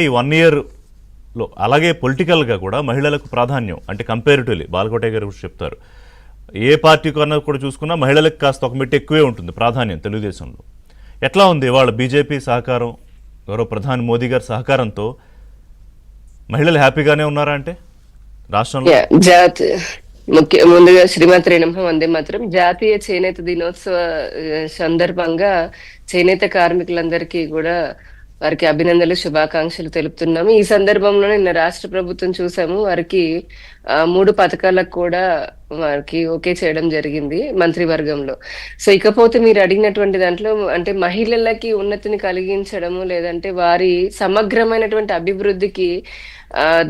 ఈ 1 year లో అలాగే పొలిటికల్గా కూడా మహిళలకు ప్రాధాన్యం అంటే కంపారిటివ్లీ బాలకోటయ్య గారు కూడా చెప్తారు. ఏ పార్టీ కన్నా కూడా చూసుకున్నా మహిళలకు కాస్త ఒక మెట్టు ఎక్కువే ఉంటుంది ప్రాధాన్యం తెలుగుదేశంలో. ఎట్లా ఉంది వాళ్ళ బీజేపీ సహకారం, గౌరవ ప్రధాని మోదీ గారి సహకారంతో మహిళలు హ్యాపీగానే ఉన్నారా అంటే రాష్ట్రంలో? ముందుగా శ్రీమతి నమః వందే మాత్రం. జాతీయ చేనేత దినోత్సవ సందర్భంగా చేనేత కార్మికులందరికీ కూడా వారికి అభినందనలు, శుభాకాంక్షలు తెలుపుతున్నాము. ఈ సందర్భంలో నిన్న రాష్ట్ర ప్రభుత్వం చూసాము, వారికి 3 పథకాలకు కూడా వారికి ఓకే చేయడం జరిగింది మంత్రివర్గంలో. సో ఇకపోతే మీరు అడిగినటువంటి దాంట్లో అంటే మహిళలకి ఉన్నతిని కలిగించడము లేదంటే వారి సమగ్రమైనటువంటి అభివృద్ధికి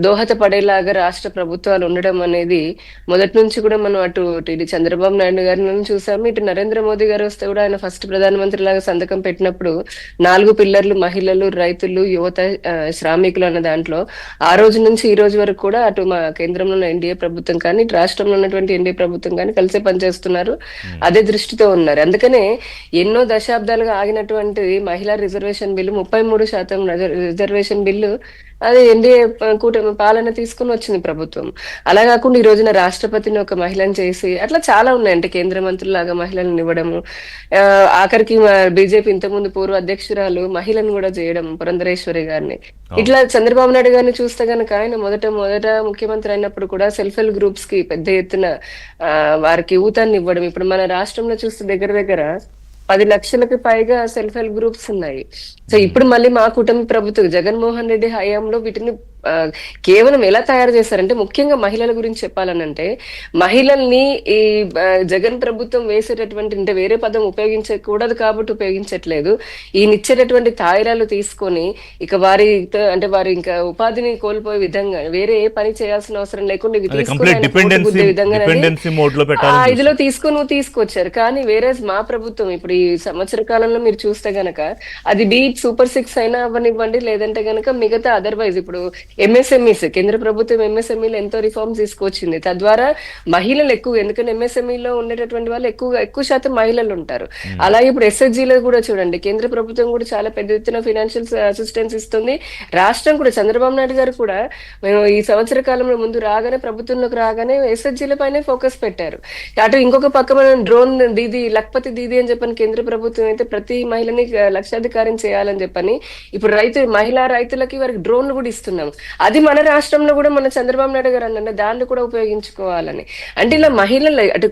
దోహదపడేలాగా రాష్ట్ర ప్రభుత్వాలు ఉండడం అనేది మొదటి నుంచి కూడా మనం అటు ఇటు చంద్రబాబు నాయుడు గారిని చూసాము, ఇటు నరేంద్ర మోదీ గారు వస్తే కూడా ఆయన ఫస్ట్ ప్రధానమంత్రి లాగా సంతకం పెట్టినప్పుడు 4 పిల్లర్లు మహిళలు, రైతులు, యువత, శ్రామికులు అన్న దాంట్లో ఆ రోజు నుంచి ఈ రోజు వరకు కూడా అటు మా కేంద్రంలో ఉన్న ఎన్డీఏ ప్రభుత్వం కానీ ఇటు రాష్ట్రంలో ఉన్నటువంటి ఎన్డీఏ ప్రభుత్వం కానీ కలిసే పనిచేస్తున్నారు, అదే దృష్టితో ఉన్నారు. అందుకనే ఎన్నో దశాబ్దాలుగా ఆగినటువంటి మహిళా రిజర్వేషన్ బిల్లు 33% రిజర్వేషన్ బిల్లు అది ఎన్డీఏ కూటమి పాలన తీసుకుని వచ్చింది ప్రభుత్వం. అలా కాకుండా ఈ రోజున రాష్ట్రపతిని ఒక మహిళను చేసి అట్లా చాలా ఉన్నాయి. అంటే కేంద్ర మంత్రులాగా మహిళలను ఇవ్వడము, ఆఖరికి బీజేపీ ఇంతకుముందు పూర్వ అధ్యక్షురాలు మహిళను కూడా చేయడం పురంధరేశ్వరి గారిని. ఇట్లా చంద్రబాబు నాయుడు గారిని చూస్తే గనక ఆయన మొదట ముఖ్యమంత్రి అయినప్పుడు కూడా సెల్ఫ్ హెల్ప్ గ్రూప్స్ కి పెద్ద ఎత్తున వారికి ఊతాన్ని ఇవ్వడం. ఇప్పుడు మన రాష్ట్రంలో చూస్తే దగ్గర 10 లక్షలకు పైగా సెల్ఫ్ హెల్ప్ గ్రూప్స్ ఉన్నాయి. సో ఇప్పుడు మళ్ళీ మా కుటుంబ ప్రభుత్వం జగన్మోహన్ రెడ్డి హయాంలో వీటిని కేవలం ఎలా తయారు చేస్తారంటే, ముఖ్యంగా మహిళల గురించి చెప్పాలనంటే మహిళల్ని ఈ జగన్ ప్రభుత్వం వేసేటటువంటి అంటే వేరే పదం ఉపయోగించకూడదు కాబట్టి ఉపయోగించట్లేదు, ఈయనిచ్చేటటువంటి తాయిలాలు తీసుకొని ఇక వారి అంటే వారి ఇంకా ఉపాధిని కోల్పోయే విధంగా వేరే ఏ పని చేయాల్సిన అవసరం లేకుండా ఇవి ఇదిలో తీసుకొని తీసుకొచ్చారు. కానీ వేరే మా ప్రభుత్వం ఇప్పుడు ఈ సంవత్సర కాలంలో మీరు చూస్తే గనక అది బీట్ సూపర్ 6 అయినా అవ్వనివ్వండి, లేదంటే గనక మిగతా అదర్వైజ్ ఇప్పుడు ఎంఎస్ఎంఈస్ కేంద్ర ప్రభుత్వం ఎంఎస్ఎంఈలో ఎంతో రిఫార్మ్స్ తీసుకొచ్చింది. తద్వారా మహిళలు ఎక్కువ, ఎందుకంటే ఎంఎస్ఎంఈలో ఉండేటటువంటి వాళ్ళు ఎక్కువ శాతం మహిళలు ఉంటారు. అలాగే ఇప్పుడు ఎస్హెచ్జీలో కూడా చూడండి, కేంద్ర ప్రభుత్వం కూడా చాలా పెద్ద ఎత్తున ఫైనాన్షియల్ అసిస్టెన్స్ ఇస్తుంది. రాష్ట్రం కూడా చంద్రబాబు నాయుడు గారు కూడా మేము ఈ సంవత్సర కాలంలో ముందు రాగానే ప్రభుత్వంలోకి రాగానే ఎస్హెచ్జీల పైనే ఫోకస్ పెట్టారు. అటు ఇంకొక పక్క మనం డ్రోన్ దీదీ, లక్పతి దీదీ అని చెప్పని కేంద్ర ప్రభుత్వం అయితే ప్రతి మహిళని లక్షాధికారం చేయాలని చెప్పని ఇప్పుడు మహిళా రైతులకి వారికి డ్రోన్లు కూడా ఇస్తున్నాం. అది మన రాష్ట్రంలో కూడా మన చంద్రబాబు నాయుడు గారు అన్న దాన్ని కూడా ఉపయోగించుకోవాలని. అంటే ఇలా మహిళలు అటు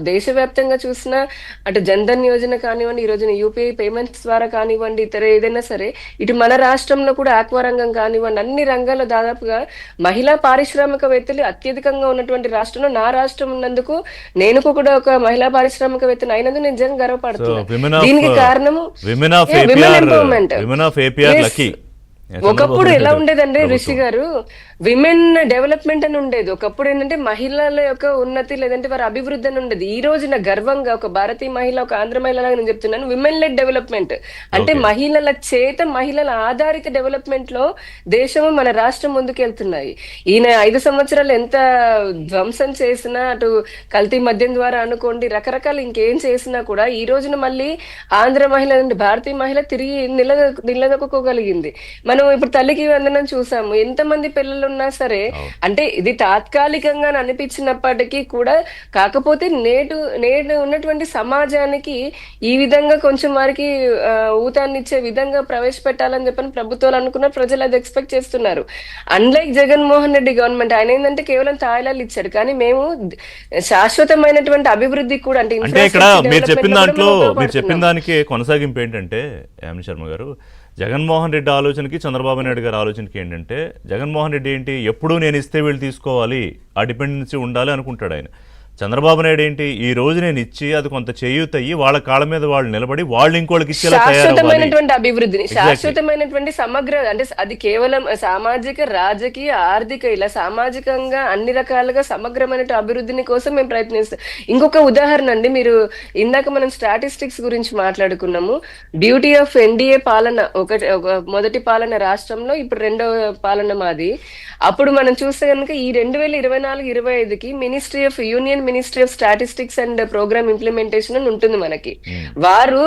దేశవ్యాప్తంగా చూసినా అటు జన్ధన్ యోజన కానివ్వండి, ఈ రోజున యూపీఐ పేమెంట్స్ ద్వారా కానివ్వండి, ఇతర ఏదైనా సరే ఇటు మన రాష్ట్రంలో కూడా ఆక్వా రంగం కానివ్వండి, అన్ని రంగాల్లో దాదాపుగా మహిళా పారిశ్రామికవేత్తలు అత్యధికంగా ఉన్నటువంటి రాష్ట్రంలో నా రాష్ట్రం ఉన్నందుకు నేను కూడా ఒక మహిళా పారిశ్రామికవేత్తను అయినందుకు నేను నిజంగా గర్వపడుతున్నాను. దీనికి కారణము విమెన్ ఎంపవర్మెంట్. ఒకప్పుడు ఎలా ఉండేదండి రిషి గారు, విమెన్ డెవలప్మెంట్ అని ఉండేది. ఒకప్పుడు ఏంటంటే మహిళల యొక్క ఉన్నతి లేదంటే వారి అభివృద్ధి అని ఉండేది. ఈ రోజున గర్వంగా ఒక భారతీయ మహిళ, ఒక ఆంధ్ర మహిళలాగా నేను చెప్తున్నాను, విమెన్ లెడ్ డెవలప్మెంట్ అంటే మహిళల చేత, మహిళల ఆధారిత డెవలప్మెంట్ లో దేశము మన రాష్ట్రం ముందుకెళ్తున్నాయి. ఈయన 5 సంవత్సరాలు ఎంత ధ్వంసం చేసినా, అటు కల్తీ మద్యం ద్వారా అనుకోండి, రకరకాల ఇంకేం చేసినా కూడా ఈ రోజున మళ్ళీ ఆంధ్ర మహిళ, భారతీయ మహిళ తిరిగి నిలదొక్కుకోగలిగింది. మనం ఇప్పుడు తల్లికి వందనం చూసాము, ఎంతమంది పిల్లలు ఉన్నా సరే అంటే ఇది తాత్కాలికంగా అనిపించినప్పటికీ కూడా, కాకపోతే నేడు ఉన్నటువంటి సమాజానికి ఈ విధంగా కొంచెం వారికి ఊతాన్ని ఇచ్చే విధంగా ప్రవేశపెట్టాలని చెప్పని ప్రభుత్వాలు అనుకున్నారు, ప్రజలు అది ఎక్స్పెక్ట్ చేస్తున్నారు. అన్లైక్ జగన్మోహన్ రెడ్డి గవర్నమెంట్, ఆయన ఏంటంటే కేవలం తాయిలాలు ఇచ్చారు, కానీ మేము శాశ్వతమైనటువంటి అభివృద్ధి కూడా అంటే ఇక్కడ మీరు చెప్పిన దానికి కొనసాగింపు ఏంటంటే యామిని శర్మ గారు, జగన్మోహన్ రెడ్డి ఆలోచనకి చంద్రబాబు నాయుడు గారి ఆలోచనకి ఏంటంటే, జగన్మోహన్ రెడ్డి ఏంటి ఎప్పుడూ నేను ఇస్తే వీళ్ళు తీసుకోవాలి, ఆ డిపెండెన్సీ ఉండాలి అనుకుంటాడు ఆయన. చంద్రబాబు నాయుడు ఏంటి ఈ రోజు నేను ఇచ్చి అది కొంత చేయూతయ్యి వాళ్ళ కాళ్ళ మీద వాళ్ళు నిలబడి వాళ్ళు ఇంకోళ్ళకి ఇచ్చేలా శాశ్వతమైనటువంటి అభివృద్ధిని, శాశ్వతమైనటువంటి సమగ్ర అంటే అది కేవలం సామాజిక, రాజకీయ, ఆర్థిక ఇలా సామాజికంగా అన్ని రకాలుగా సమగ్రమైన అభివృద్ధిని కోసం మేము ప్రయత్నిస్తాం. ఇంకొక ఉదాహరణ అండి, మీరు ఇందాక మనం స్టాటిస్టిక్స్ గురించి మాట్లాడుకున్నాము. డ్యూటీ ఆఫ్ ఎన్డీఏ పాలన మొదటి పాలన రాష్ట్రంలో, ఇప్పుడు రెండవ పాలన మాది. అప్పుడు మనం చూస్తే కనుక ఈ 2024-25కి ministry of union ministry of statistics and programme implementation అని ఉంటుంది మనకి. వారు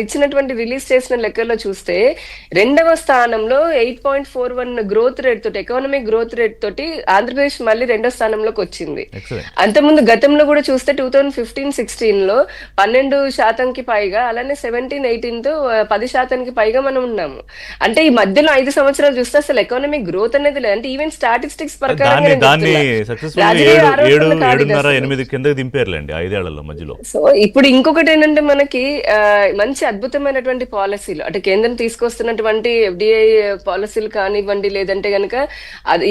ఇచ్చినటువంటి రిలీజ్ చేసిన లెక్కల్లో చూస్తే 2వ స్థానంలో 8.41 గ్రోత్ రేట్ తోటి, ఎకనామిక్ గ్రోత్ రేట్ తోటి ఆంధ్రప్రదేశ్ మళ్ళీ 2వ స్థానంలోకి వచ్చింది. అంతకుముందు గతంలో కూడా చూస్తే 2015-16 లో 12% పైగా, అలానే 17-18 తో 10% పైగా మనం ఉన్నాము. అంటే ఈ మధ్యలో 5 సంవత్సరాలు చూస్తే అసలు ఎకనామిక్ గ్రోత్ అనేది లేదు. అంటే ఈవెన్ స్టాటిస్టిక్స్ దాన్ని సక్సెస్ఫుల్ 7.5-8 కిందకి దింపారులేండి 5 ఏళ్లలో మధ్యలో. సో ఇప్పుడు ఇంకొకటి ఏంటంటే మనకి మంచి అద్భుతమైనటువంటి పాలసీలు, అంటే కేంద్రం తీసుకొస్తున్నటువంటి FDI పాలసీలు కానివ్వండి, లేదంటే గనక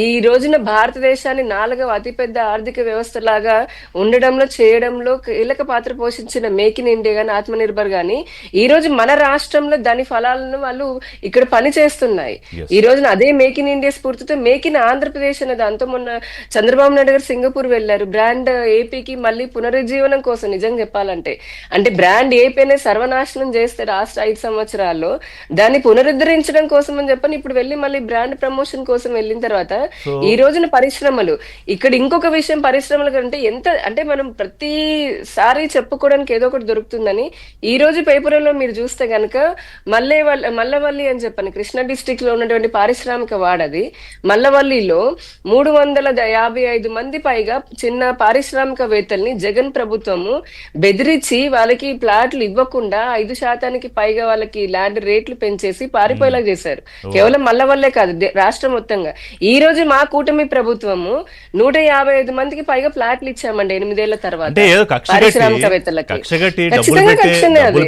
ఈ రోజున భారతదేశాన్ని 4వ అతిపెద్ద ఆర్థిక వ్యవస్థ లాగా ఉండడంలో, చేయడంలో కీలక పాత్ర పోషించిన మేక్ ఇన్ ఇండియా గానీ, ఆత్మ నిర్భర్ గానీ ఈ రోజు మన రాష్ట్రంలో దాని ఫలాలను వాళ్ళు ఇక్కడ పని చేస్తున్నాయి. ఈ రోజున అదే మేక్ ఇన్ ఇండియా స్ఫూర్తితో మేక్ ఇన్ ఆంధ్రప్రదేశ్ అనే దాంతో మొన్న చంద్రబాబు నాయుడు గారు సింగపూర్ వెళ్లారు. బ్రాండ్ ఏపీకి మళ్ళీ పునరుజ్జీవనం కోసం, నిజంగా చెప్పాలంటే అంటే బ్రాండ్ ఏపీ అనేది సర్వనాశనం చేస్తే రాష్ట్ర 5 సంవత్సరాల్లో దాన్ని పునరుద్ధరించడం కోసం అని చెప్పని ఇప్పుడు వెళ్ళి మళ్ళీ బ్రాండ్ ప్రమోషన్ కోసం వెళ్ళిన తర్వాత ఈ రోజున పరిశ్రమలు, ఇక్కడ ఇంకొక విషయం పరిశ్రమల కంటే ఎంత అంటే మనం ప్రతిసారి చెప్పుకోవడానికి ఏదో ఒకటి దొరుకుతుందని ఈ రోజు పేపర్లో మీరు చూస్తే గనక మల్లవల్లి అని చెప్పని కృష్ణా డిస్ట్రిక్ట్ లో ఉన్నటువంటి పారిశ్రామిక వాడది. మల్లవల్లిలో 355 మంది పైగా చిన్న పారిశ్రామికవేత్తల్ని జగన్ ప్రభుత్వము బెదిరించి వాళ్ళకి ప్లాట్లు ఇవ్వకుండా 5% పైగా వాళ్ళకి ల్యాండ్ రేట్లు పెంచేసి పారిపోయేలా చేశారు. కేవలం మల్లవల్లే కాదు, రాష్ట్రం మొత్తంగా. ఈ రోజు మా కూటమి ప్రభుత్వము 155 మందికి పైగా ప్లాట్లు ఇచ్చామండి 8 ఏళ్ల తర్వాత పారిశ్రామికవేత్తలకి. ఖచ్చితంగా కక్షనే అది.